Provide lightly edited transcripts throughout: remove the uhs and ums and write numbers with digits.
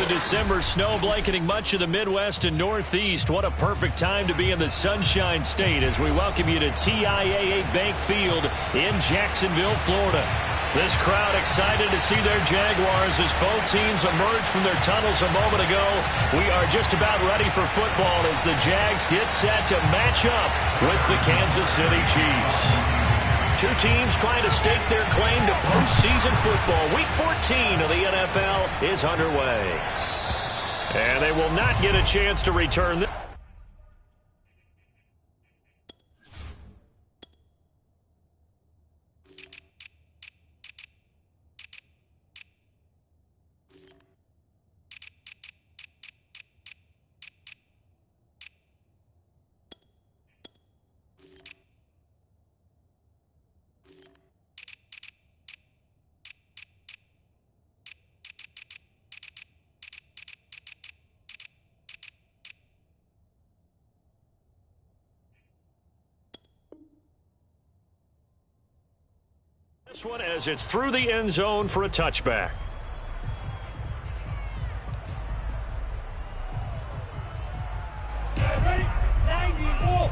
the December snow blanketing much of the Midwest and Northeast. What a perfect time to be in the Sunshine State as we welcome you to TIAA Bank Field in Jacksonville, Florida. This crowd excited to see their Jaguars as both teams emerged from their tunnels a moment ago. We are just about ready for football as the Jags get set to match up with the Kansas City Chiefs. Two teams trying to stake their claim to postseason football. Week 14 of the NFL is underway. And they will not get a chance to return. This one as it's through the end zone for a touchback. Ready? 90, wall.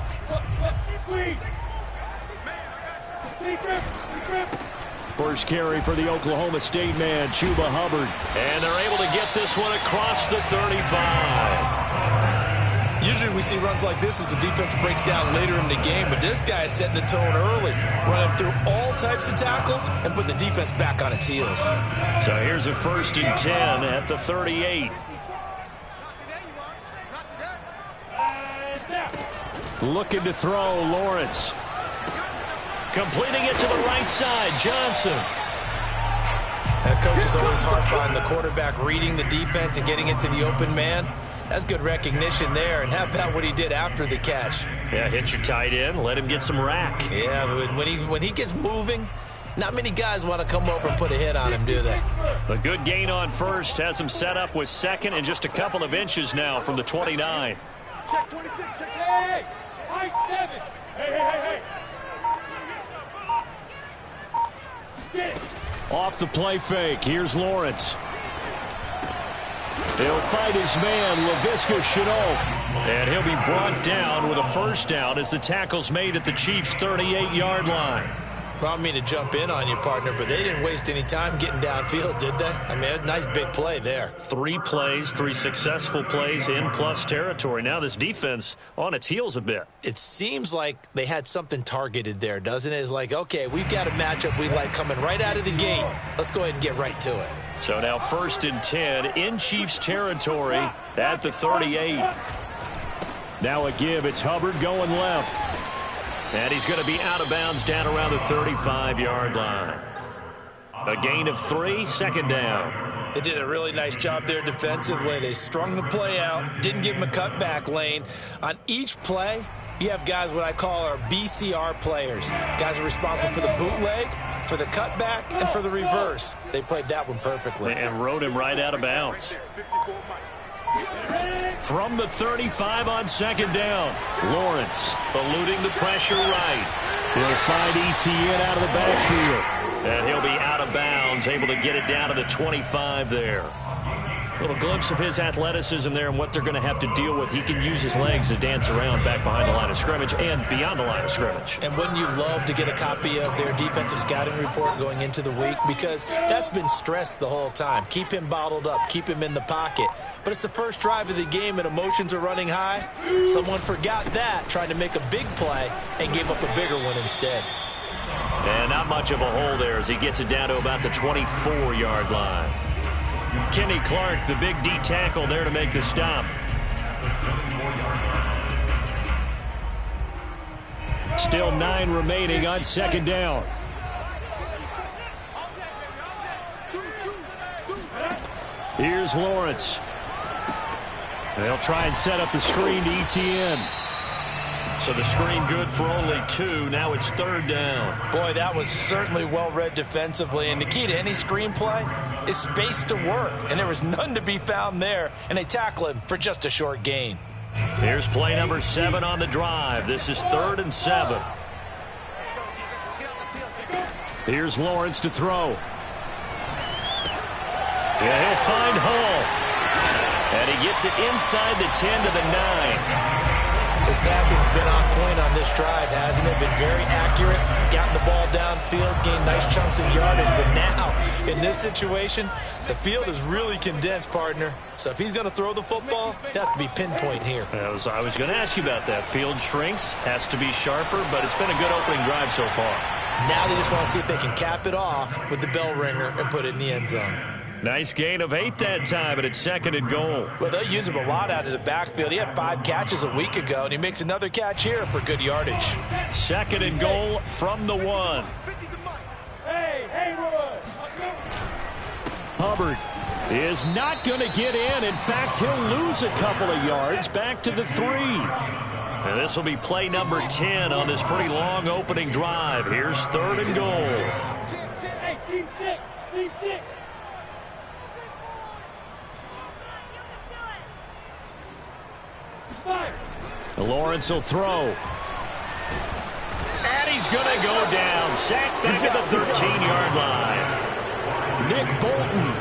First carry for the Oklahoma State man, Chuba Hubbard. And they're able to get this one across the 35. Usually we see runs like this as the defense breaks down later in the game, but this guy is setting the tone early, running through all types of tackles and putting the defense back on its heels. So here's a 1st and 10 at the 38. Looking to throw, Lawrence. Completing it to the right side, Johnson. That coach is always hard on the quarterback reading the defense and getting it to the open man. That's good recognition there, and how about what he did after the catch? Yeah, hit your tight end, let him get some rack. Yeah, when he gets moving, not many guys want to come over and put a hit on him, do they? A good gain on first has him set up with second and just a couple of inches now from the 29. Check 26, check, hey, I-7. Hey. Get it. Off the play fake, here's Lawrence. He'll fight his man, Laviska Shenault. And he'll be brought down with a first down as the tackle's made at the Chiefs' 38-yard line. I don't mean to jump in on you, partner, but they didn't waste any time getting downfield, did they? I mean, a nice big play there. 3 plays, 3 successful plays in plus territory. Now this defense on its heels a bit. It seems like they had something targeted there, doesn't it? It's like, okay, we've got a matchup we like coming right out of the gate. Let's go ahead and get right to it. So now 1st and 10 in Chiefs territory at the 38. Now a give. It's Hubbard going left. And he's going to be out of bounds down around the 35-yard line. A gain of 3, 2nd down. They did a really nice job there defensively. They strung the play out, didn't give him a cutback lane. On each play, you have guys what I call our BCR players. Guys are responsible for the bootleg, for the cutback, and for the reverse. They played that one perfectly. And rode him right out of bounds. From the 35 on 2nd down, Lawrence eluding the pressure right. He'll find Etienne out of the backfield. And he'll be out of bounds, able to get it down to the 25 there. A little glimpse of his athleticism there and what they're going to have to deal with. He can use his legs to dance around back behind the line of scrimmage and beyond the line of scrimmage. And wouldn't you love to get a copy of their defensive scouting report going into the week? Because that's been stressed the whole time. Keep him bottled up. Keep him in the pocket. But it's the first drive of the game and emotions are running high. Someone forgot that, trying to make a big play, and gave up a bigger one instead. And not much of a hole there as he gets it down to about the 24-yard line. Kenny Clark, the big D tackle there to make the stop. Still 9 remaining on 2nd down. Here's Lawrence. They'll try and set up the screen to Etienne. So the screen good for only 2. Now it's 3rd down. Boy, that was certainly well read defensively. And the key to any screen play is space to work. And there was none to be found there. And they tackle him for just a short gain. Here's play number 7 on the drive. This is 3rd and 7. Here's Lawrence to throw. Yeah, he'll find Hall. he gets it inside the 10 to the 9. His passing's been on point on this drive, hasn't it? Been very accurate, gotten the ball downfield, gained nice chunks of yardage. But now, in this situation, the field is really condensed, partner. So if he's going to throw the football, that has to be pinpoint here. I was going to ask you about that. Field shrinks, has to be sharper, but it's been a good opening drive so far. Now they just want to see if they can cap it off with the bell ringer and put it in the end zone. Nice gain of 8 that time, and it's 2nd and goal. Well, they'll use him a lot out of the backfield. He had 5 catches a week ago, and he makes another catch here for good yardage. 2nd and goal from the 1. Hey, Haywood! Hubbard is not going to get in. In fact, he'll lose a couple of yards back to the 3. And this will be play number 10 on this pretty long opening drive. Here's 3rd and goal. Hey, seam 6! Seam 6! Lawrence will throw. And he's going to go down. Sacked back at the 13-yard line. Nick Bolton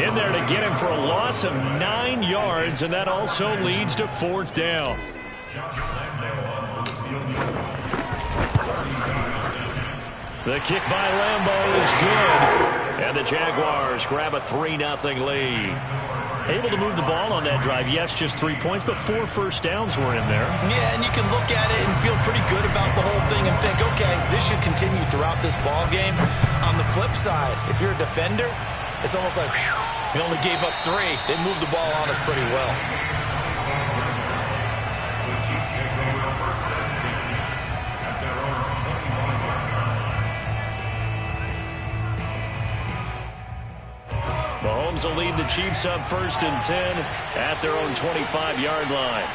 in there to get him for a loss of 9 yards, and that also leads to 4th down. The kick by Lambeau is good. And the Jaguars grab a 3-0 lead. Able to move the ball on that drive. Yes, just 3 points, but 4 first downs were in there. Yeah, and you can look at it and feel pretty good about the whole thing and think, okay, this should continue throughout this ball game. On the flip side, if you're a defender, it's almost like, whew, we only gave up 3. They moved the ball on us pretty well. Mahomes will lead the Chiefs up 1st and 10 at their own 25-yard line.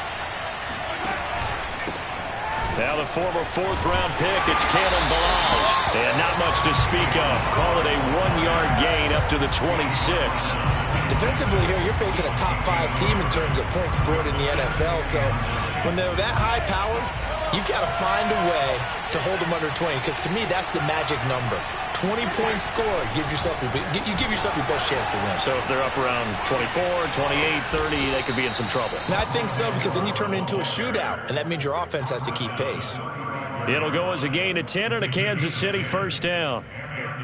Now the former 4th-round pick, it's Kalen Ballage. And not much to speak of. Call it a 1-yard gain up to the 26. Defensively here, you're facing a top 5 team in terms of points scored in the NFL. So when they're that high-powered, you've got to find a way to hold them under 20. Because to me, that's the magic number. 20-point score, you give yourself your best chance to win. So if they're up around 24, 28, 30, they could be in some trouble. I think so, because then you turn it into a shootout, and that means your offense has to keep pace. It'll go as a gain of 10 and a Kansas City 1st down.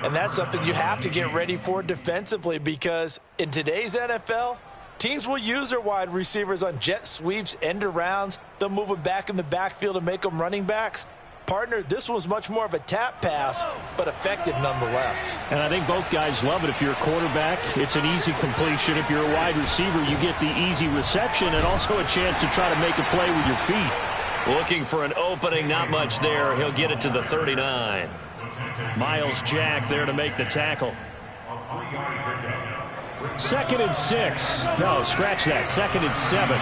And that's something you have to get ready for defensively, because in today's NFL, teams will use their wide receivers on jet sweeps, end arounds. They'll move them back in the backfield and make them running backs. Partner, this was much more of a tap pass, but effective nonetheless. And I think both guys love it. If you're a quarterback, it's an easy completion. If you're a wide receiver, you get the easy reception and also a chance to try to make a play with your feet. Looking for an opening, not much there. He'll get it to the 39. Miles Jack there to make the tackle. 2nd and 6. No, scratch that. 2nd and 7.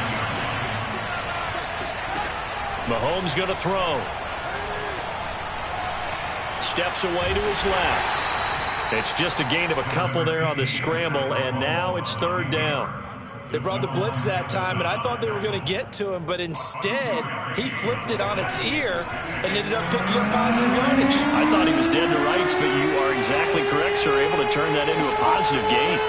Mahomes going to throw. Steps away to his left. It's just a gain of a couple there on the scramble, and now it's 3rd down. They brought the blitz that time, and I thought they were going to get to him, but instead, he flipped it on its ear and ended up picking up positive yardage. I thought he was dead to rights, but you are exactly correct, sir. Able to turn that into a positive gain.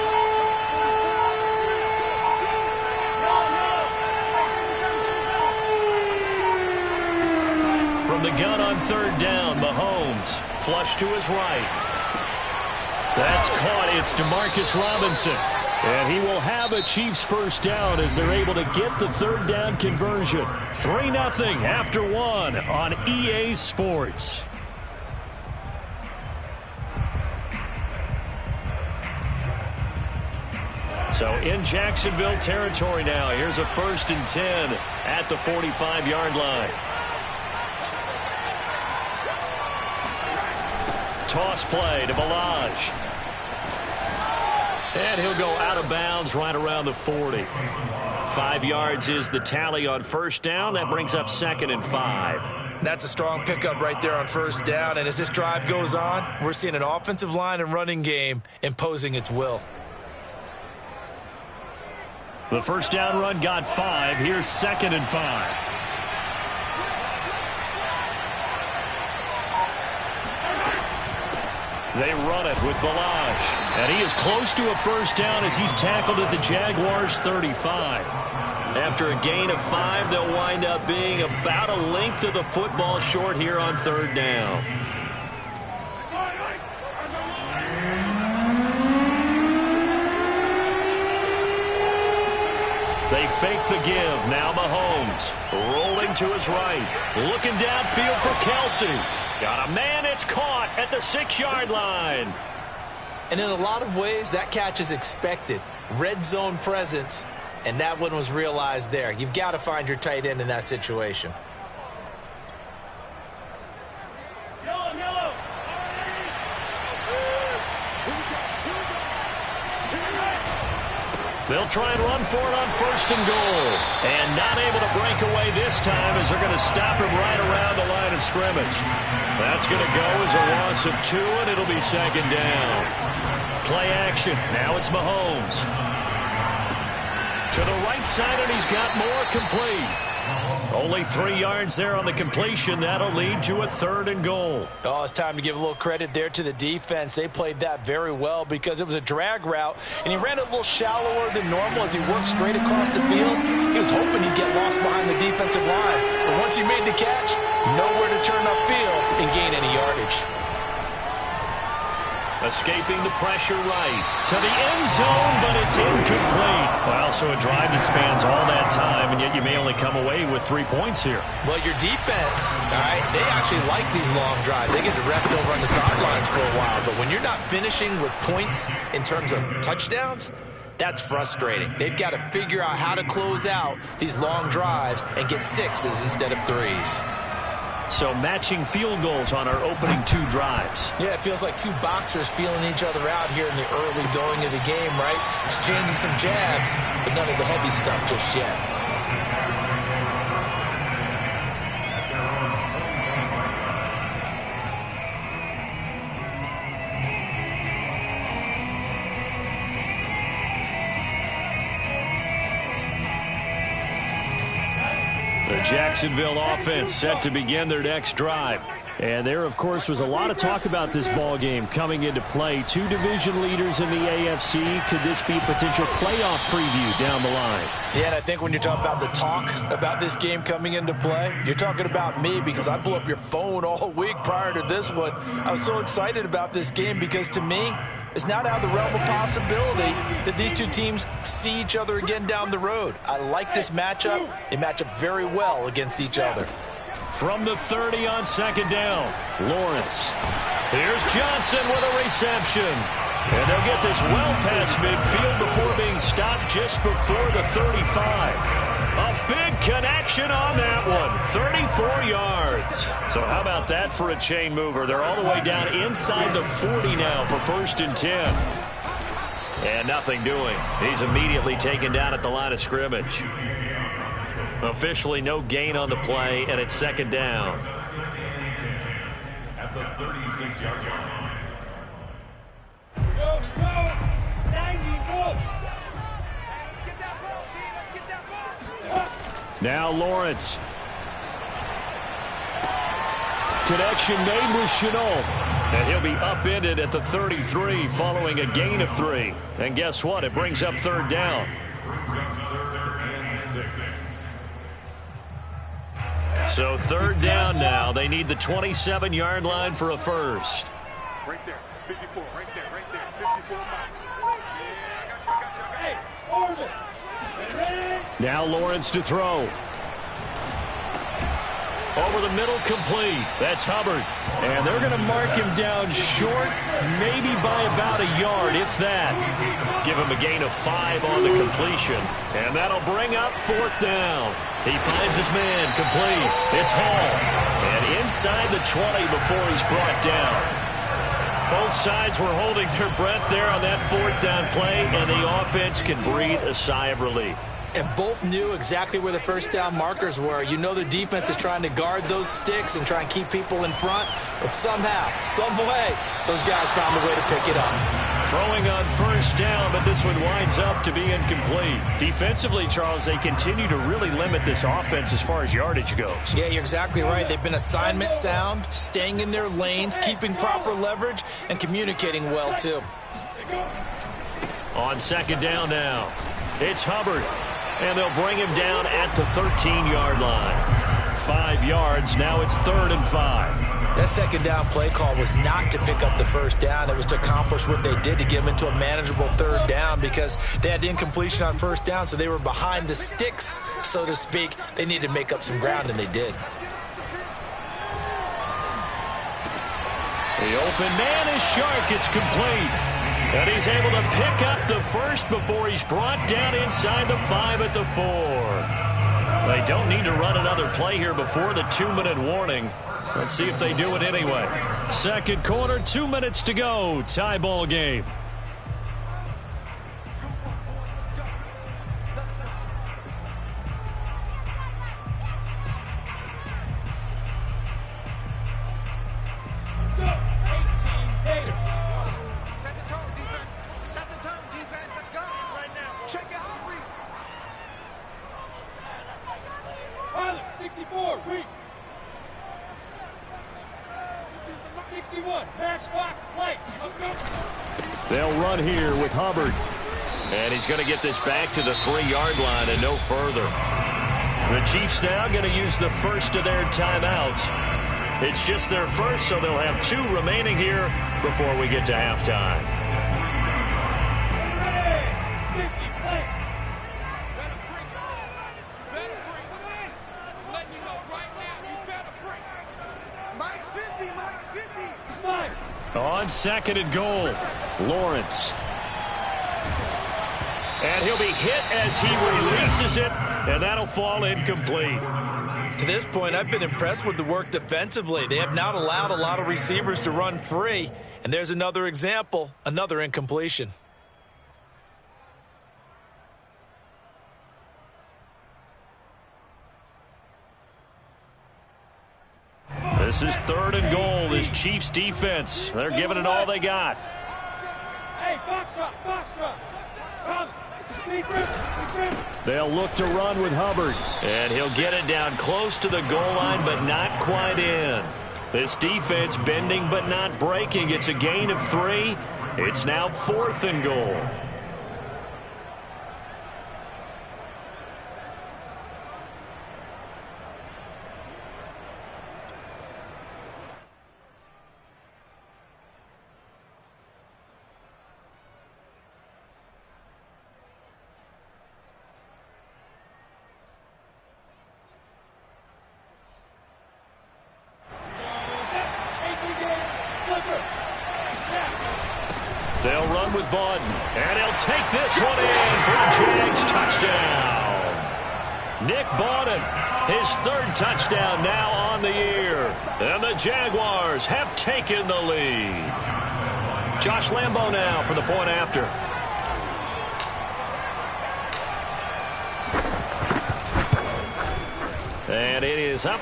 From the gun on 3rd down, Mahomes flush to his right. That's caught. It's DeMarcus Robinson. And he will have a Chiefs 1st down as they're able to get the 3rd down conversion. 3-0 after 1 on EA Sports. So in Jacksonville territory now. Here's a 1st and 10 at the 45-yard line. Toss play to Ballage. And he'll go out of bounds right around the 40. 5 yards is the tally on 1st down. That brings up 2nd and 5. That's a strong pickup right there on 1st down. And as this drive goes on, we're seeing an offensive line and running game imposing its will. The 1st down run got 5. Here's 2nd and 5. They run it with Ballage. And he is close to a first down as he's tackled at the Jaguars' 35. After a gain of 5, they'll wind up being about a length of the football short here on third down. They fake the give. Now Mahomes rolling to his right. Looking downfield for Kelsey. Got a man. It's caught at the 6-yard line. And in a lot of ways, that catch is expected. Red zone presence, and that one was realized there. You've got to find your tight end in that situation. They'll try and run for it on first and goal. And not able to break away this time as they're going to stop him right around the line of scrimmage. That's going to go as a loss of 2, and it'll be second down. Play action. Now it's Mahomes. To the right side, and he's got more complete. Only 3 yards there on the completion. That'll lead to a 3rd and goal. Oh, it's time to give a little credit there to the defense. They played that very well because it was a drag route, and he ran a little shallower than normal as he worked straight across the field. He was hoping he'd get lost behind the defensive line, but once he made the catch, nowhere to turn upfield and gain any yardage. Escaping the pressure right to the end zone, but it's incomplete. Well, so a drive that spans all that time, and yet you may only come away with 3 points here. Well, your defense, all right, they actually like these long drives. They get to rest over on the sidelines for a while, but when you're not finishing with points in terms of touchdowns, that's frustrating. They've got to figure out how to close out these long drives and get 6s instead of 3s. So matching field goals on our opening 2 drives. Yeah, it feels like 2 boxers feeling each other out here in the early going of the game, right? Exchanging some jabs, but none of the heavy stuff just yet. The Jacksonville offense set to begin their next drive. And there, of course, was a lot of talk about this ball game coming into play. 2 division leaders in the AFC. Could this be a potential playoff preview down the line? Yeah, and I think when you're talking about the talk about this game coming into play, you're talking about me because I blew up your phone all week prior to this one. I was so excited about this game because, to me, it's not out of the realm of possibility that these 2 teams see each other again down the road. I like this matchup. They match up very well against each other. From the 30 on second down, Lawrence. Here's Johnson with a reception. And they'll get this well past midfield before being stopped just before the 35. A big connection on that one. 34 yards. So how about that for a chain mover? They're all the way down inside the 40 now for 1st and 10. And nothing doing. He's immediately taken down at the line of scrimmage. Officially no gain on the play, and it's second down. At the 36-yard line. Go, go! 91! Now Lawrence. Connection made with Chenault. And he'll be upended at the 33 following a gain of 3. And guess what? It brings up 3rd down. Brings up 3rd and 6. So 3rd down now. They need the 27-yard line for a first. Right there. 54. Right there. 54. Hey, Orban! Now Lawrence to throw. Over the middle, complete. That's Hubbard. And they're going to mark him down short, maybe by about a yard, if that. Give him a gain of 5 on the completion. And that'll bring up 4th down. He finds his man, complete. It's Hall. And inside the 20 before he's brought down. Both sides were holding their breath there on that 4th down play, and the offense can breathe a sigh of relief. And both knew exactly where the first down markers were. You know the defense is trying to guard those sticks and try and keep people in front. But somehow, some way, those guys found a way to pick it up. Throwing on first down, but this one winds up to be incomplete. Defensively, Charles, they continue to really limit this offense as far as yardage goes. Yeah, you're exactly right. They've been assignment sound, staying in their lanes, keeping proper leverage, and communicating well, too. On second down now, it's Hubbard, and they'll bring him down at the 13-yard line. 5 yards, now it's 3rd and 5. That second down play call was not to pick up the first down. It was to accomplish what they did to get them into a manageable 3rd down because they had incompletion on first down, so they were behind the sticks, so to speak. They needed to make up some ground, and they did. The open man is Shark. It's complete. And he's able to pick up the first before he's brought down inside the 5 at the 4. They don't need to run another play here before the 2-minute warning. Let's see if they do it anyway. Second quarter, 2 minutes to go. Tie ball game. They'll run here with Hubbard. And he's going to get this back to the 3-yard line and no further. The Chiefs now going to use the first of their timeouts. It's just their first, so they'll have 2 remaining here before we get to halftime. On second and goal, Lawrence. And he'll be hit as he releases it, and that'll fall incomplete. To this point, I've been impressed with the work defensively. They have not allowed a lot of receivers to run free. And there's another example, another incompletion. This is 3rd and goal. This Chiefs defense, they're giving it all they got. Hey, box drop. Come. They'll look to run with Hubbard. And he'll get it down close to the goal line, but not quite in. This defense bending but not breaking. It's a gain of 3. It's now 4th and goal. They'll run with Bawden, and he'll take this one in for a Jags touchdown. Nick Bawden, his 3rd touchdown now on the year. And the Jaguars have taken the lead. Josh Lambo now for the point after. And it is up.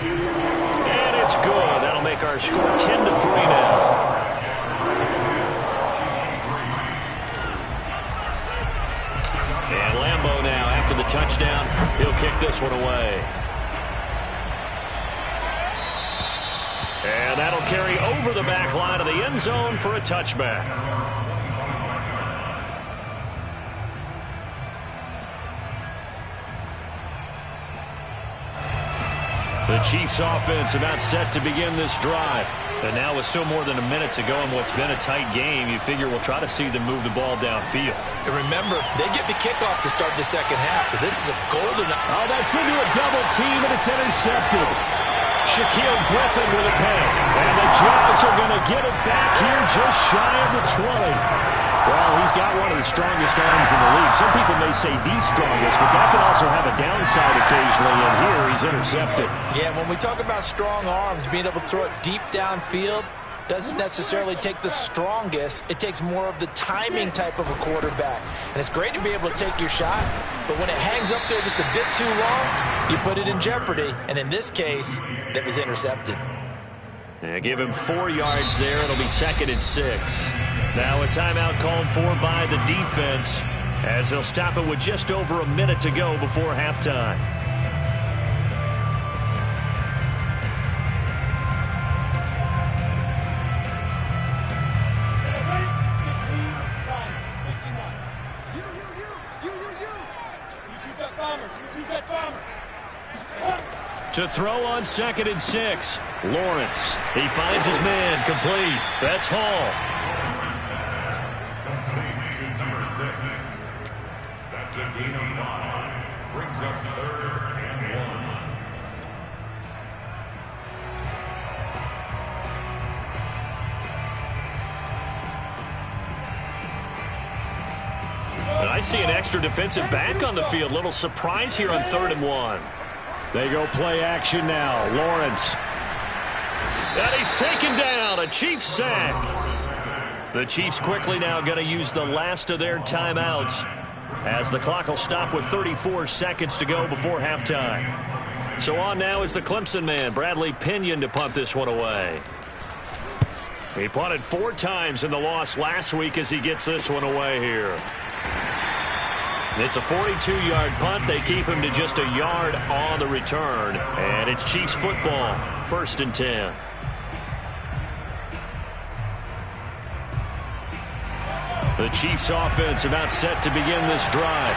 And it's good. That'll make our score 10-3 now. And Lambo now, after the touchdown, he'll kick this one away. And that'll carry over the back line of the end zone for a touchback. The Chiefs offense about set to begin this drive. And now with still more than a minute to go in what's been a tight game, you figure we'll try to see them move the ball downfield. And remember, they get the kickoff to start the second half, so this is a golden... Oh, that's into a double team, and it's intercepted. Shaquille Griffin with a pick. And the Jags are going to get it back here just shy of the 20. Well, he's got one of the strongest arms in the league. Some people may say the strongest, but that can also have a downside occasionally, and here he's intercepted. Yeah, when we talk about strong arms, being able to throw it deep downfield doesn't necessarily take the strongest. It takes more of the timing type of a quarterback. And it's great to be able to take your shot, but when it hangs up there just a bit too long, you put it in jeopardy. And in this case, that was intercepted. Yeah, give him 4 yards there. It'll be 2nd and 6. Now a timeout called for by the defense as they'll stop it with just over a minute to go before halftime. Bombers. You Jets bombers. To throw on 2nd and 6. Lawrence. He finds his man. Complete. That's Hall. Complete to number 6. That's a gain of 5. Brings up 3rd and 1. And I see an extra defensive back on the field. Little surprise here on 3rd and 1. They go play action now. Lawrence. And he's taken down. A Chiefs sack. The Chiefs quickly now going to use the last of their timeouts as the clock will stop with 34 seconds to go before halftime. So on now is the Clemson man, Bradley Pinion, to punt this one away. He punted 4 times in the loss last week as he gets this one away here. It's a 42-yard punt. They keep him to just a yard on the return. And it's Chiefs football, 1st and 10. The Chiefs offense about set to begin this drive.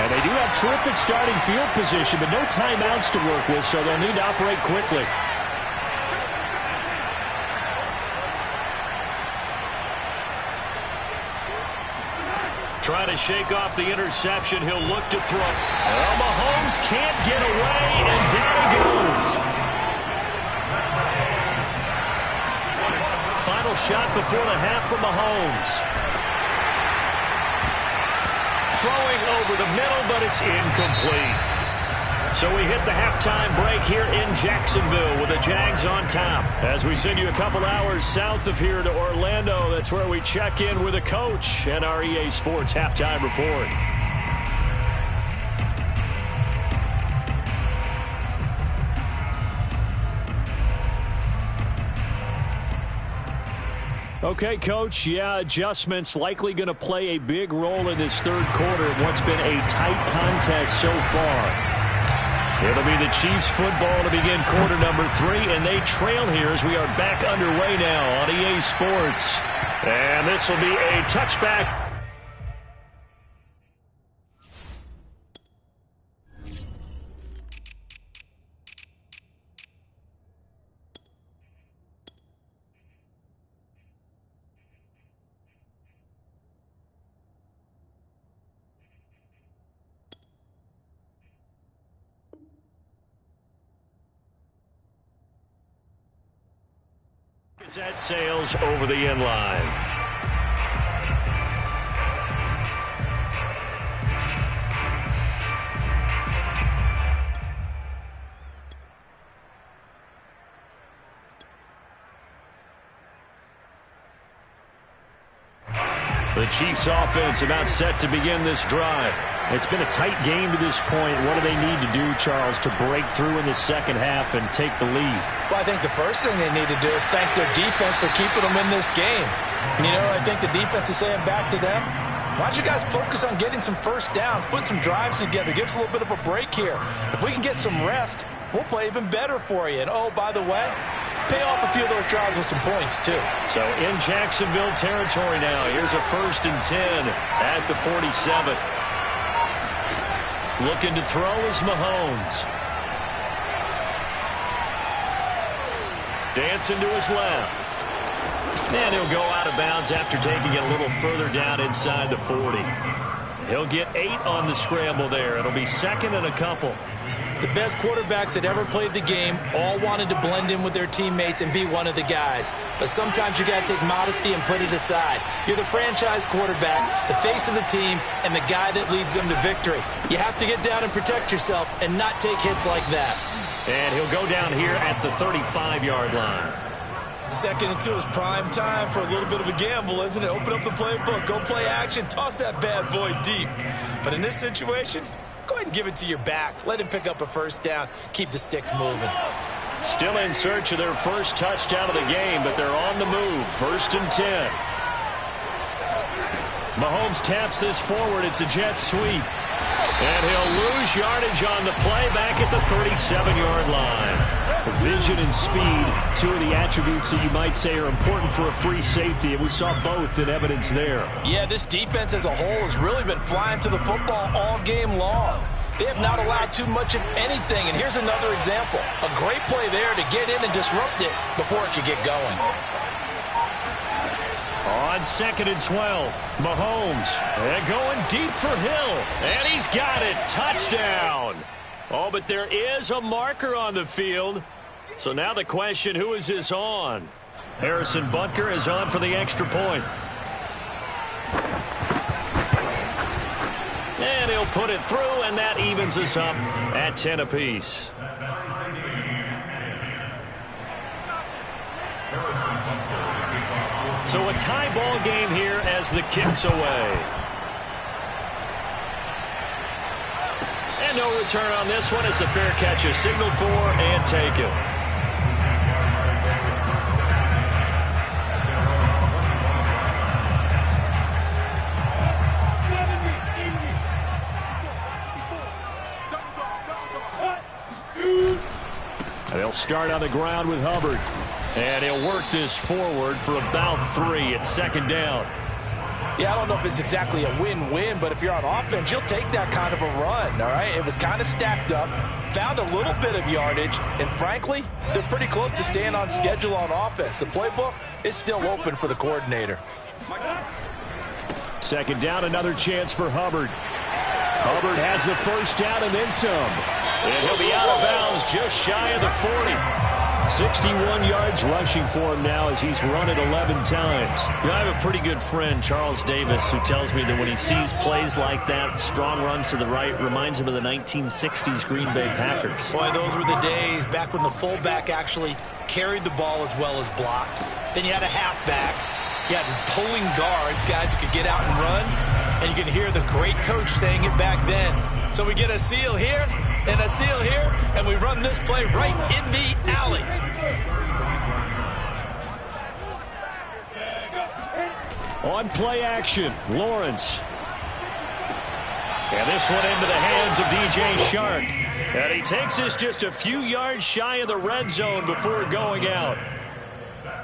And they do have terrific starting field position, but no timeouts to work with, so they'll need to operate quickly. Trying to shake off the interception. He'll look to throw. Well, Mahomes can't get away, and down he goes. Final shot before the half from Mahomes. Throwing over the middle, but it's incomplete. So we hit the halftime break here in Jacksonville with the Jags on top. As we send you a couple hours south of here to Orlando, that's where we check in with a coach and our EA Sports halftime report. Okay, Coach, yeah, adjustments likely going to play a big role in this 3rd quarter of what's been a tight contest so far. It'll be the Chiefs football to begin quarter number 3, and they trail here as we are back underway now on EA Sports. And this will be a touchback. That sails over the end line. The Chiefs offense about set to begin this drive. It's been a tight game to this point. What do they need to do, Charles, to break through in the second half and take the lead? Well, I think the first thing they need to do is thank their defense for keeping them in this game. And, you know, I think the defense is saying back to them, why don't you guys focus on getting some first downs, putting some drives together, give us a little bit of a break here. If we can get some rest, we'll play even better for you. And, oh, by the way, pay off a few of those drives with some points, too. So in Jacksonville territory now, here's a 1st and 10 at the 47. Looking to throw is Mahomes. Dancing to his left. And he'll go out of bounds after taking it a little further down inside the 40. He'll get 8 on the scramble there. It'll be 2nd and a couple. The best quarterbacks that ever played the game all wanted to blend in with their teammates and be one of the guys. But sometimes you got to take modesty and put it aside. You're the franchise quarterback, the face of the team, and the guy that leads them to victory. You have to get down and protect yourself and not take hits like that. And he'll go down here at the 35-yard line. 2nd and 2 is prime time for a little bit of a gamble, isn't it? Open up the playbook, go play action, toss that bad boy deep. But in this situation, go ahead and give it to your back. Let him pick up a first down. Keep the sticks moving. Still in search of their first touchdown of the game, but they're on the move. 1st and 10. Mahomes taps this forward. It's a jet sweep. And he'll lose yardage on the play back at the 37-yard line. Vision and speed, 2 of the attributes that you might say are important for a free safety, and we saw both in evidence there. Yeah, this defense as a whole has really been flying to the football all game long. They have not allowed too much of anything, and here's another example. A great play there to get in and disrupt it before it could get going. On 2nd and 12, Mahomes, and going deep for Hill, and he's got it. Touchdown. Oh, but there is a marker on the field. So now the question, who is this on? Harrison Butker is on for the extra point. And he'll put it through, and that evens us up at 10 apiece. So a tie ball game here as the kick's away. And no return on this one as the fair catch is signaled for and taken. They'll start on the ground with Hubbard. And he'll work this forward for about 3 at 2nd down. Yeah, I don't know if it's exactly a win-win, but if you're on offense, you'll take that kind of a run, all right? It was kind of stacked up, found a little bit of yardage, and frankly, they're pretty close to staying on schedule on offense. The playbook is still open for the coordinator. 2nd down, another chance for Hubbard. Hubbard has the first down and then some. And he'll be out of bounds just shy of the 40. 61 yards rushing for him now as he's run it 11 times. You know, I have a pretty good friend, Charles Davis, who tells me that when he sees plays like that, strong runs to the right, reminds him of the 1960s Green Bay Packers. Boy, those were the days back when the fullback actually carried the ball as well as blocked. Then you had a halfback. You had pulling guards, guys who could get out and run. And you can hear the great coach saying it back then. So we get a seal here and a seal here, and we run this play right in the alley. On play action, Lawrence. And this one into the hands of DJ Shark. And he takes this just a few yards shy of the red zone before going out.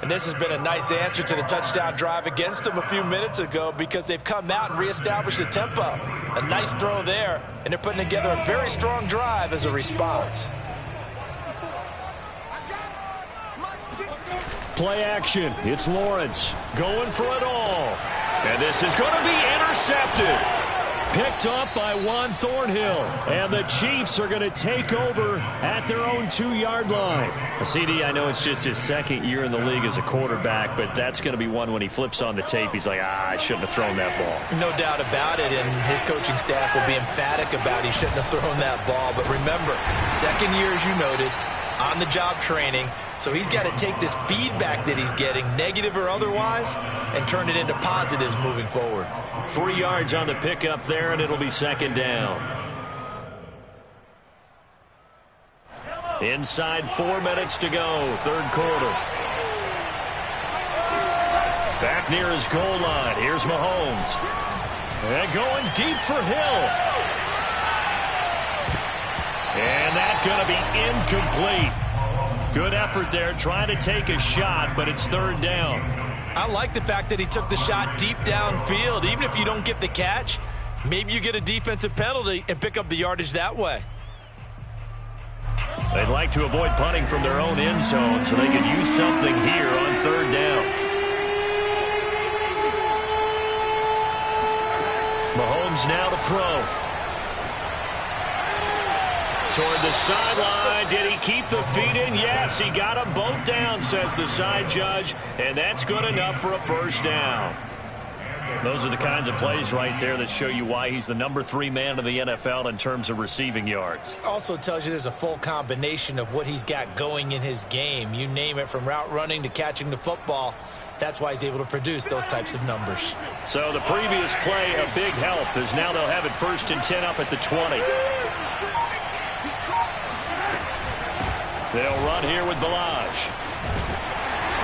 And this has been a nice answer to the touchdown drive against them a few minutes ago because they've come out and reestablished the tempo. A nice throw there, and they're putting together a very strong drive as a response. Play action. It's Lawrence going for it all. And this is going to be intercepted. Picked up by Juan Thornhill. And the Chiefs are going to take over at their own 2-yard line. CD, I know it's just his 2nd year in the league as a quarterback, but that's going to be one when he flips on the tape. He's like, I shouldn't have thrown that ball. No doubt about it, and his coaching staff will be emphatic about he shouldn't have thrown that ball. But remember, 2nd year, as you noted, on-the-job training. So he's got to take this feedback that he's getting, negative or otherwise, and turn it into positives moving forward. 3 yards on the pickup there, and it'll be 2nd down. Inside 4 minutes to go, 3rd quarter. Back near his goal line. Here's Mahomes. And going deep for Hill. And that's going to be incomplete. Good effort there, trying to take a shot, but it's 3rd down. I like the fact that he took the shot deep downfield. Even if you don't get the catch, maybe you get a defensive penalty and pick up the yardage that way. They'd like to avoid punting from their own end zone so they can use something here on 3rd down. Mahomes now to throw. Toward the sideline. Did he keep the feet in? Yes, he got them both down, says the side judge, and that's good enough for a 1st down. Those are the kinds of plays right there that show you why he's the number 3 man in the NFL in terms of receiving yards. Also tells you there's a full combination of what he's got going in his game. You name it, from route running to catching the football. That's why he's able to produce those types of numbers. So the previous play, a big help, as now they'll have it 1st and 10 up at the 20. They'll run here with Balaj.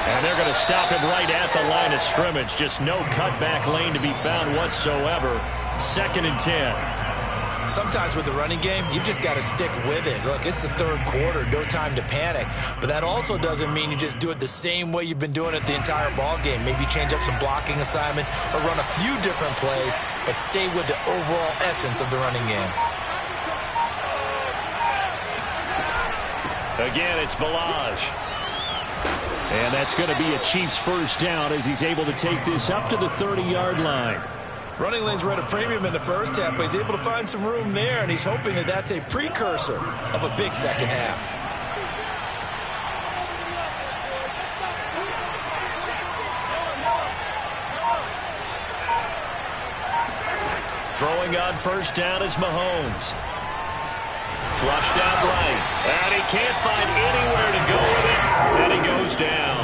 And they're going to stop him right at the line of scrimmage. Just no cutback lane to be found whatsoever. 2nd and 10. Sometimes with the running game, you've just got to stick with it. Look, it's the 3rd quarter, no time to panic. But that also doesn't mean you just do it the same way you've been doing it the entire ball game. Maybe change up some blocking assignments or run a few different plays, but stay with the overall essence of the running game. Again, it's Balaj. And that's going to be a Chiefs first down as he's able to take this up to the 30-yard line. Running lanes were at a premium in the first half, but he's able to find some room there, and he's hoping that that's a precursor of a big second half. Throwing on first down is Mahomes. Flushed out right. And he can't find anywhere to go with it. And he goes down.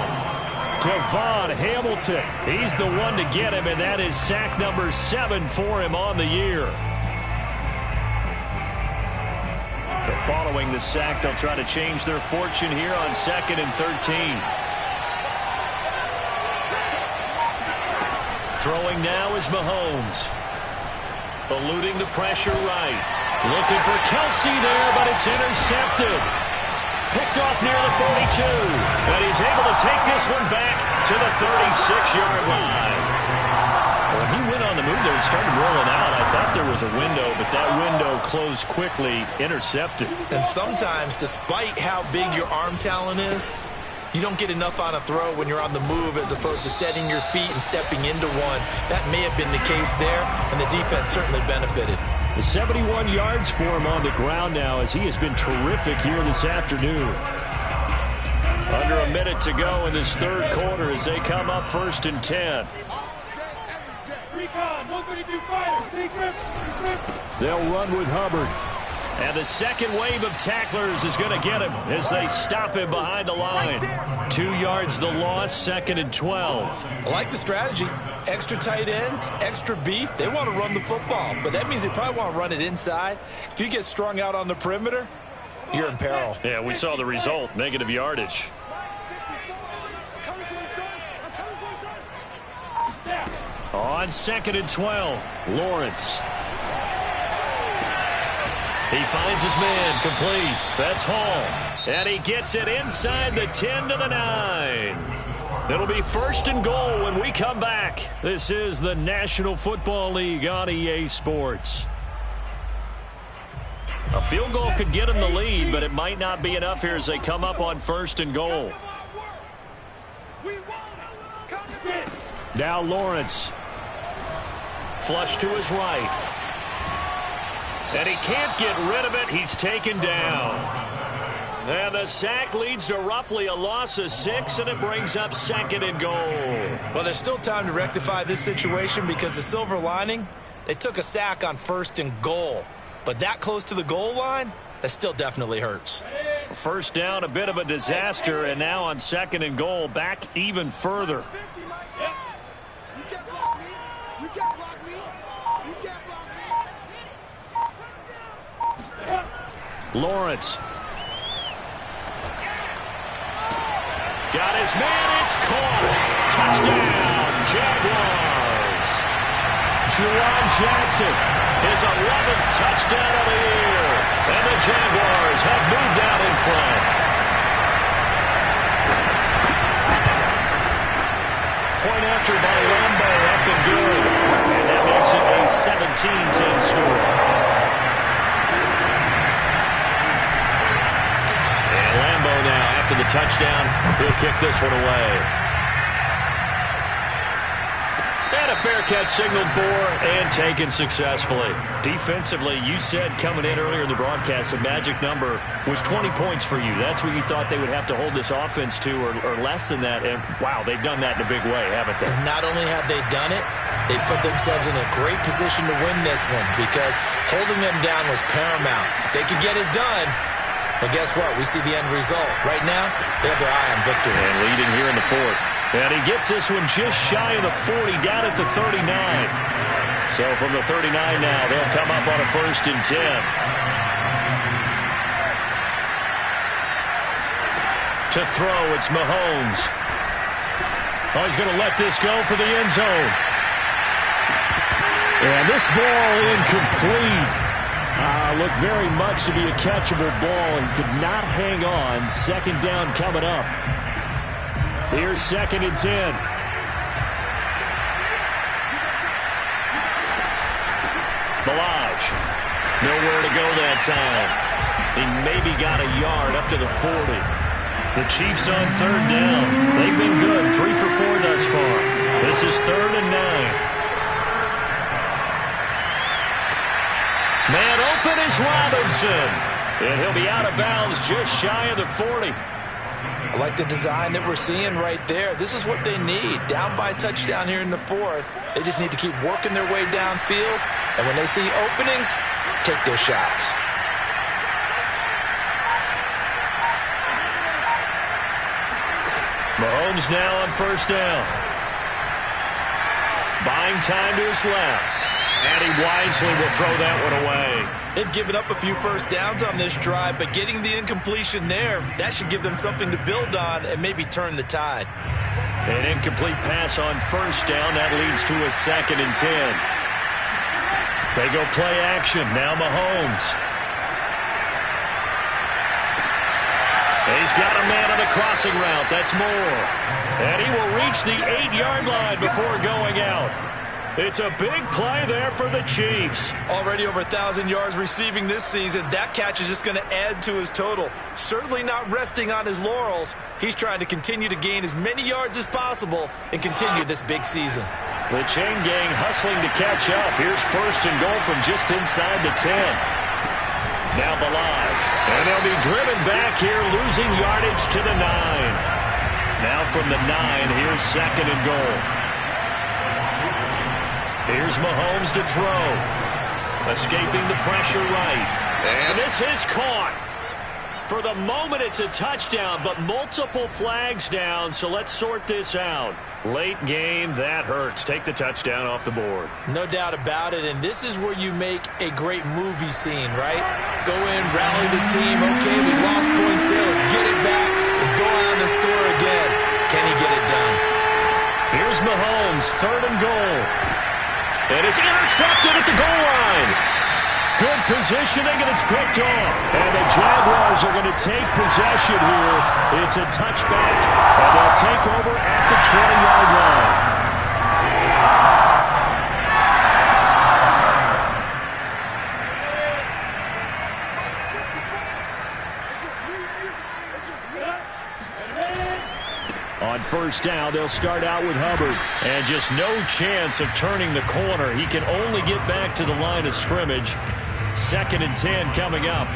Devon Hamilton. He's the one to get him, and that is sack number 7 for him on the year. But following the sack, they'll try to change their fortune here on 2nd and 13. Throwing now is Mahomes. Eluding the pressure right. Looking for Kelsey there, but it's intercepted. Picked off near the 42. And he's able to take this one back to the 36-yard line. When he went on the move there and started rolling out, I thought there was a window, but that window closed quickly, intercepted. And sometimes, despite how big your arm talent is, you don't get enough on a throw when you're on the move as opposed to setting your feet and stepping into one. That may have been the case there, and the defense certainly benefited. 71 yards for him on the ground now as he has been terrific here this afternoon. Under a minute to go in this third quarter as they come up 1st and 10. They'll run with Hubbard. And the second wave of tacklers is going to get him as they stop him behind the line. 2 yards the loss, 2nd and 12. I like the strategy. Extra tight ends, extra beef. They want to run the football, but that means they probably want to run it inside. If you get strung out on the perimeter, you're in peril. Yeah, we saw the result, negative yardage. On 2nd and 12, Lawrence. He finds his man, complete. That's Hall. And he gets it inside the 10 to the 9. It'll be 1st and goal when we come back. This is the National Football League on EA Sports. A field goal could get him the lead, but it might not be enough here as they come up on 1st and goal. Now Lawrence. Flush to his right. And he can't get rid of it. He's taken down. And the sack leads to roughly a loss of 6, and it brings up 2nd and goal. Well, there's still time to rectify this situation because the silver lining, they took a sack on 1st and goal. But that close to the goal line, that still definitely hurts. First down, a bit of a disaster, and now on 2nd and goal, back even further. You can't block me. You can't block me. You can't block me. Lawrence. Got his man. It's caught. Touchdown, Jaguars. Juwan Jackson, his 11th touchdown of the year. And the Jaguars have moved out in front. Point after by Lambo, up and good. And that makes it a 17-10 score. And Lambo now, after the touchdown, he'll kick this one away. And a fair catch signaled for and taken successfully. Defensively, you said coming in earlier in the broadcast, the magic number was 20 points for you. That's what you thought they would have to hold this offense to, or less than that. And, wow, they've done that in a big way, haven't they? Not only have they done it, they put themselves in a great position to win this one because holding them down was paramount. If they could get it done, well, guess what? We see the end result. Right now, they have their eye on victory. And leading here in the 4th. And he gets this one just shy of the 40, down at the 39. So from the 39 now, they'll come up on a 1st and 10. To throw, it's Mahomes. Oh, he's going to let this go for the end zone. And this ball incomplete. Looked very much to be a catchable ball and could not hang on. 2nd down coming up. Here's 2nd and 10. Balaj. Nowhere to go that time. He maybe got a yard up to the 40. The Chiefs on third down. They've been good, 3 for 4 thus far. This is 3rd and 9. Man open is Robinson. And he'll be out of bounds just shy of the 40. I like the design that we're seeing right there. This is what they need. Down by a touchdown here in the 4th. They just need to keep working their way downfield. And when they see openings, take their shots. Mahomes now on first down. Buying time to his left. And he wisely will throw that one away. They've given up a few first downs on this drive, but getting the incompletion there, that should give them something to build on and maybe turn the tide. An incomplete pass on first down. That leads to a 2nd and 10. They go play action. Now Mahomes. He's got a man on the crossing route. That's Moore. And he will reach the 8-yard line before going out. It's a big play there for the Chiefs. Already over 1,000 yards receiving this season. That catch is just going to add to his total. Certainly not resting on his laurels. He's trying to continue to gain as many yards as possible and continue this big season. The chain gang hustling to catch up. Here's 1st and goal from just inside the 10. Now Balaj. And they'll be driven back here, losing yardage to the 9. Now from the 9, here's 2nd and goal. Here's Mahomes to throw. Escaping the pressure right. And this is caught. For the moment, it's a touchdown, but multiple flags down, so let's sort this out. Late game, that hurts. Take the touchdown off the board. No doubt about it, and this is where you make a great movie scene, right? Go in, rally the team. Okay, we lost points there. Let's get it back and go on and score again. Can he get it done? Here's Mahomes, 3rd and goal. And it's intercepted at the goal line. Good positioning, and it's picked off. And the Jaguars are going to take possession here. It's a touchback, and they'll take over at the 20-yard line. On first down, they'll start out with Hubbard. And just no chance of turning the corner. He can only get back to the line of scrimmage. 2nd and 10 coming up.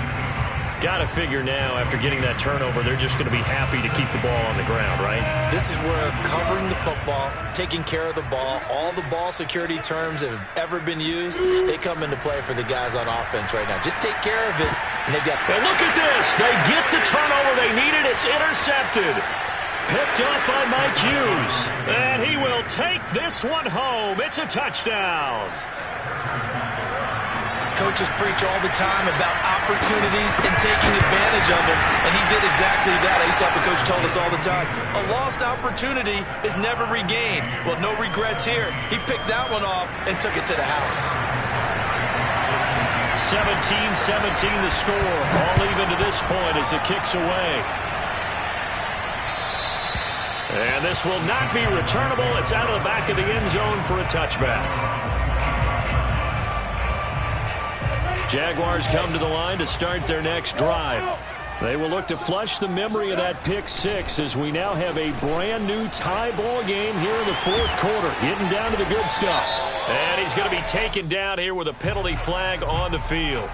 Got to figure now, after getting that turnover, they're just going to be happy to keep the ball on the ground, right? This is where covering the football, taking care of the ball, all the ball security terms that have ever been used, they come into play for the guys on offense right now. Just take care of it, and they've got... And look at this. They get the turnover they needed. It's intercepted. Picked up by Mike Hughes. And he will take this one home. It's a touchdown. Coaches preach all the time about opportunities and taking advantage of them, and he did exactly that. I used to have a coach told us all the time, a lost opportunity is never regained. Well, no regrets here. He picked that one off and took it to the house. 17-17 the score. All even to this point as it kicks away. And this will not be returnable. It's out of the back of the end zone for a touchback. Jaguars come to the line to start their next drive. They will look to flush the memory of that pick 6 as we now have a brand new tie ball game here in the 4th quarter. Getting down to the good stuff. And he's going to be taken down here with a penalty flag on the field.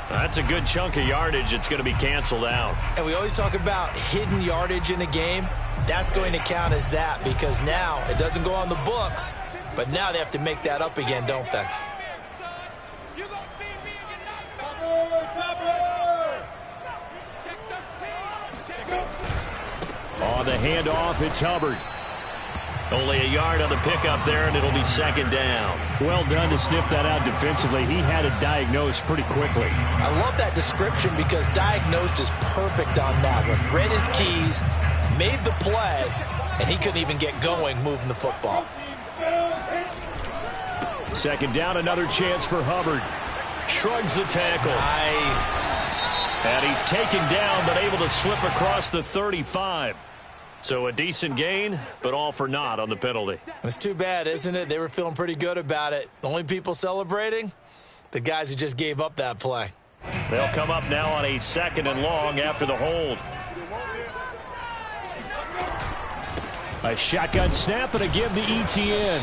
That's a good chunk of yardage. It's going to be canceled out. And we always talk about hidden yardage in a game. That's going to count as that because now it doesn't go on the books, but now they have to make that up again, don't they? On the handoff, it's Hubbard. Only a yard on the pickup there, and it'll be 2nd down. Well done to sniff that out defensively. He had it diagnosed pretty quickly. I love that description because diagnosed is perfect on that one. Read his keys, made the play, and he couldn't even get going moving the football. 2nd down, another chance for Hubbard. Shrugs the tackle. Nice. And he's taken down, but able to slip across the 35. So a decent gain, but all for naught on the penalty. It's too bad, isn't it? They were feeling pretty good about it. The only people celebrating? The guys who just gave up that play. They'll come up now on a 2nd and long after the hold. A shotgun snap and a give to ETN.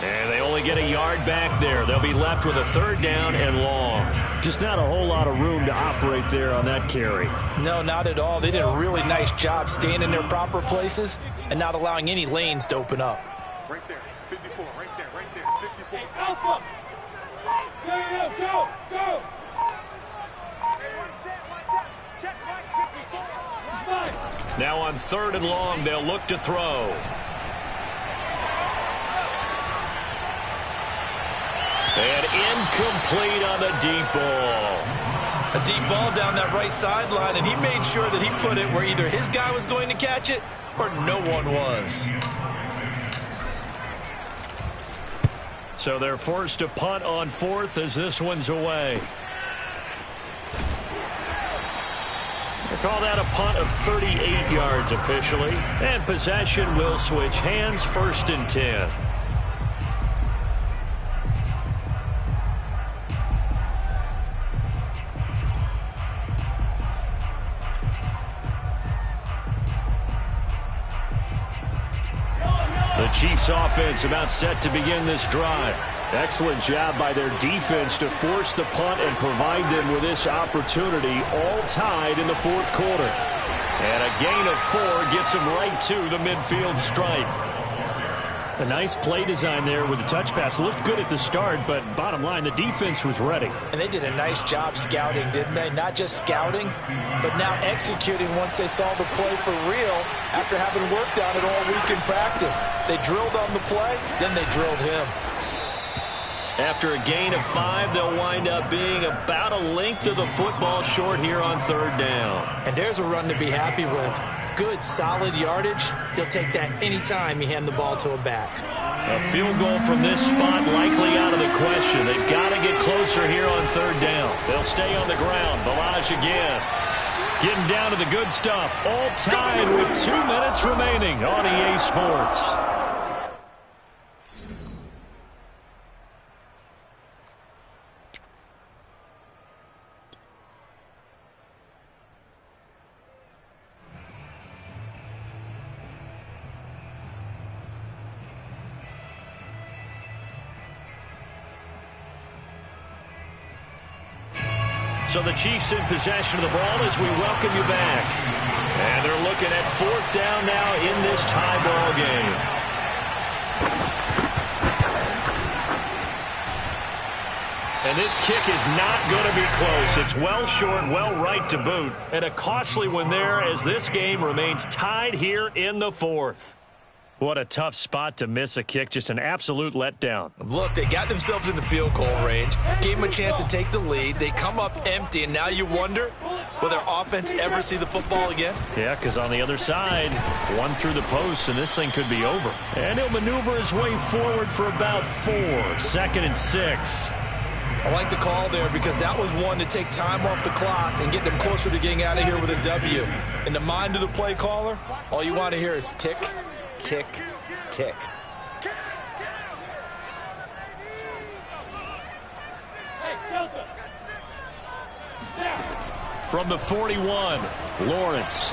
And they only get a yard back there. They'll be left with a 3rd down and long. Just not a whole lot of room to operate there on that carry. No, not at all. They did a really nice job staying in their proper places and not allowing any lanes to open up. Right there, 54, right there, 54. Alpha! Go! Check right, 54. Now on 3rd and long, they'll look to throw. And incomplete on the deep ball. A deep ball down that right sideline, and he made sure that he put it where either his guy was going to catch it or no one was. So they're forced to punt on 4th as this one's away. They call that a punt of 38 yards officially. And possession will switch hands, 1st and 10. The Chiefs offense about set to begin this drive. Excellent job by their defense to force the punt and provide them with this opportunity, all tied in the 4th quarter. And a gain of 4 gets them right to the midfield stripe. A nice play design there with the touch pass. Looked good at the start, but bottom line, the defense was ready. And they did a nice job scouting, didn't they? Not just scouting, but now executing once they saw the play for real after having worked on it all week in practice. They drilled on the play, then they drilled him. After a gain of 5, they'll wind up being about a length of the football short here on 3rd down. And there's a run to be happy with. Good, solid yardage. He'll take that anytime you hand the ball to a back. A field goal from this spot likely out of the question. They've got to get closer here on 3rd down. They'll stay on the ground. Balaj again. Getting down to the good stuff. All tied with 2 minutes remaining on EA Sports. So the Chiefs in possession of the ball as we welcome you back. And they're looking at 4th down now in this tie ball game. And this kick is not going to be close. It's well short, well right to boot. And a costly one there as this game remains tied here in the 4th. What a tough spot to miss a kick. Just an absolute letdown. Look, they got themselves in the field goal range, gave them a chance to take the lead. They come up empty, and now you wonder, will their offense ever see the football again? Yeah, because on the other side, one through the post, and this thing could be over. And he'll maneuver his way forward for about 4. 2nd and 6. I like the call there because that was one to take time off the clock and get them closer to getting out of here with a W. In the mind of the play caller, all you want to hear is tick, tick, tick. From the 41, Lawrence.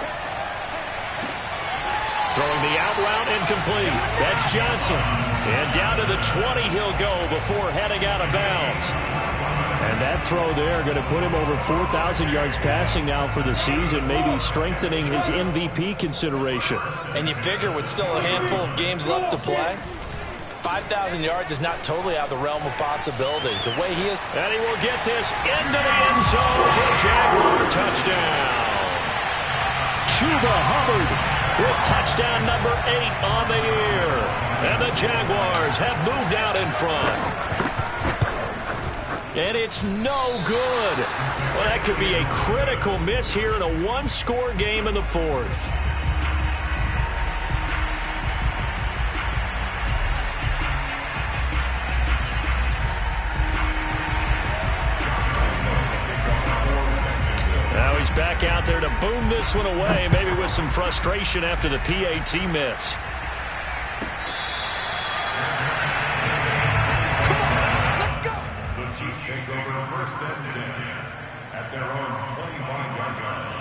Throwing the out route incomplete. That's Johnson. And down to the 20 he'll go before heading out of bounds. And that throw there going to put him over 4,000 yards passing now for the season, maybe strengthening his MVP consideration. And you figure with still a handful of games left to play, 5,000 yards is not totally out of the realm of possibility. The way he is. And he will get this into the end zone for a Jaguar touchdown. Chuba Hubbard with touchdown number 8 on the year. And the Jaguars have moved out in front. And it's no good. Well, that could be a critical miss here in a one-score game in the 4th. Now he's back out there to boom this one away, maybe with some frustration after the PAT miss. Chiefs take over 1st and 10. their own 25-yard line.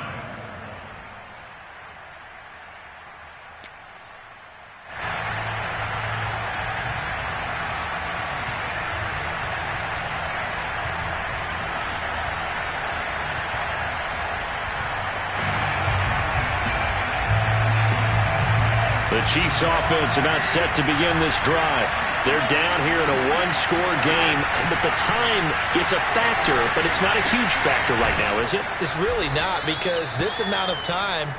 The Chiefs offense about set to begin this drive. They're down here in a one-score game, but the time, it's a factor, but it's not a huge factor right now, is it? It's really not, because this amount of time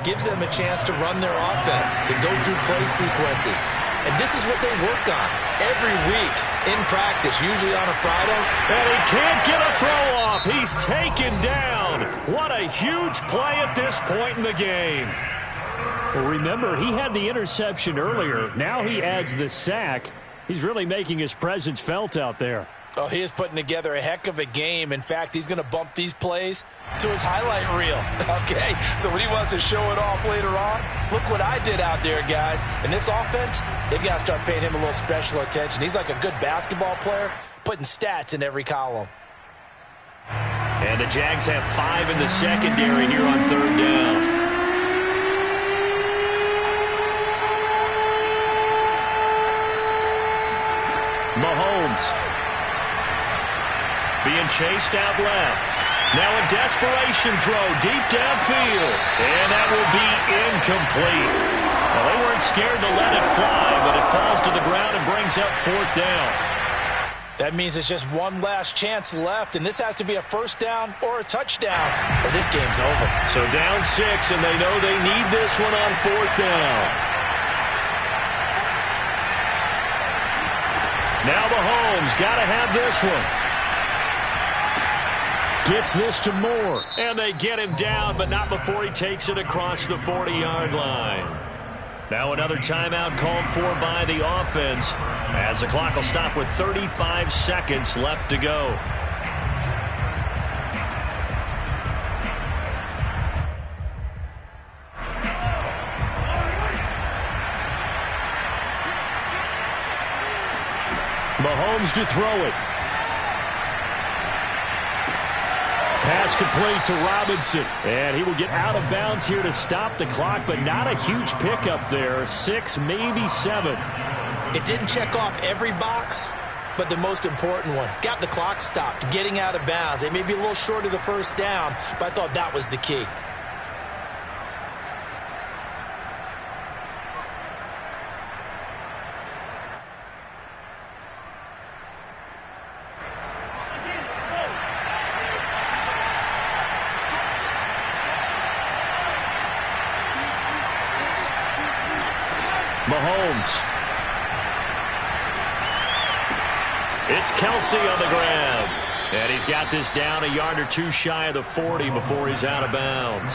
gives them a chance to run their offense, to go through play sequences. And this is what they work on every week in practice, usually on a Friday. And he can't get a throw off. He's taken down. What a huge play at this point in the game. Well, remember, he had the interception earlier. Now he adds the sack. He's really making his presence felt out there. Oh, he is putting together a heck of a game. In fact, he's going to bump these plays to his highlight reel. Okay, so when he wants to show it off later on, look what I did out there, guys. And this offense, they've got to start paying him a little special attention. He's like a good basketball player, putting stats in every column. And the Jags have 5 in the secondary here on third down. Mahomes being chased out left. Now a desperation throw deep downfield. And that will be incomplete. Well, they weren't scared to let it fly, but it falls to the ground and brings up fourth down. That means it's just one last chance left, and this has to be a first down or a touchdown, or this game's over. So down 6, and they know they need this one on fourth down. Now Mahomes got to have this one. Gets this to Moore. And they get him down, but not before he takes it across the 40-yard line. Now another timeout called for by the offense, as the clock will stop with 35 seconds left to go. Mahomes to throw it. Pass complete to Robinson. And he will get out of bounds here to stop the clock, but not a huge pickup there. 6, maybe 7. It didn't check off every box, but the most important one. Got the clock stopped, getting out of bounds. They may be a little short of the first down, but I thought that was the key. Mahomes. It's Kelsey on the ground. And he's got this down a yard or two shy of the 40 before he's out of bounds.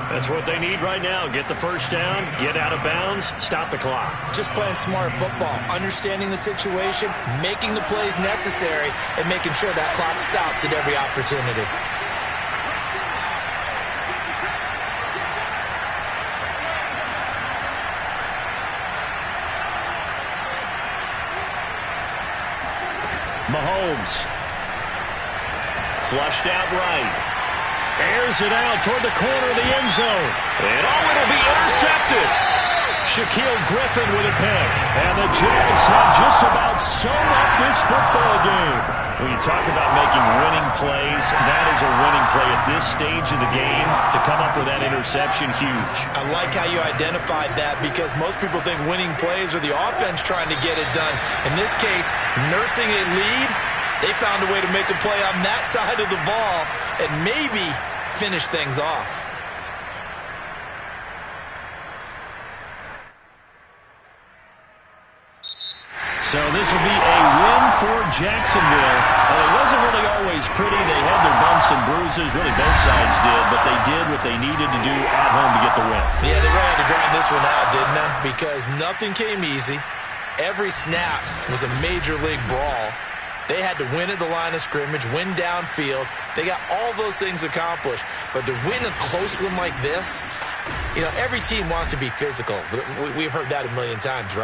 That's what they need right now. Get the first down, get out of bounds, stop the clock. Just playing smart football, understanding the situation, making the plays necessary, and making sure that clock stops at every opportunity. Mahomes. Flushed out right. Airs it out toward the corner of the end zone. And it'll be intercepted. Shaquille Griffin with a pick. And the Jags have just about sewn up this football game. When you talk about making winning plays, that is a winning play at this stage of the game. To come up with that interception, huge. I like how you identified that, because most people think winning plays are the offense trying to get it done. In this case, nursing a lead, they found a way to make a play on that side of the ball and maybe finish things off. So this will be a win for Jacksonville. Well, it wasn't really always pretty. They had their bumps and bruises. Really, both sides did. But they did what they needed to do at home to get the win. Yeah, they really had to grind this one out, didn't they? Because nothing came easy. Every snap was a major league brawl. They had to win at the line of scrimmage, win downfield. They got all those things accomplished. But to win a close one like this, you know, every team wants to be physical. We've heard that a million times, right?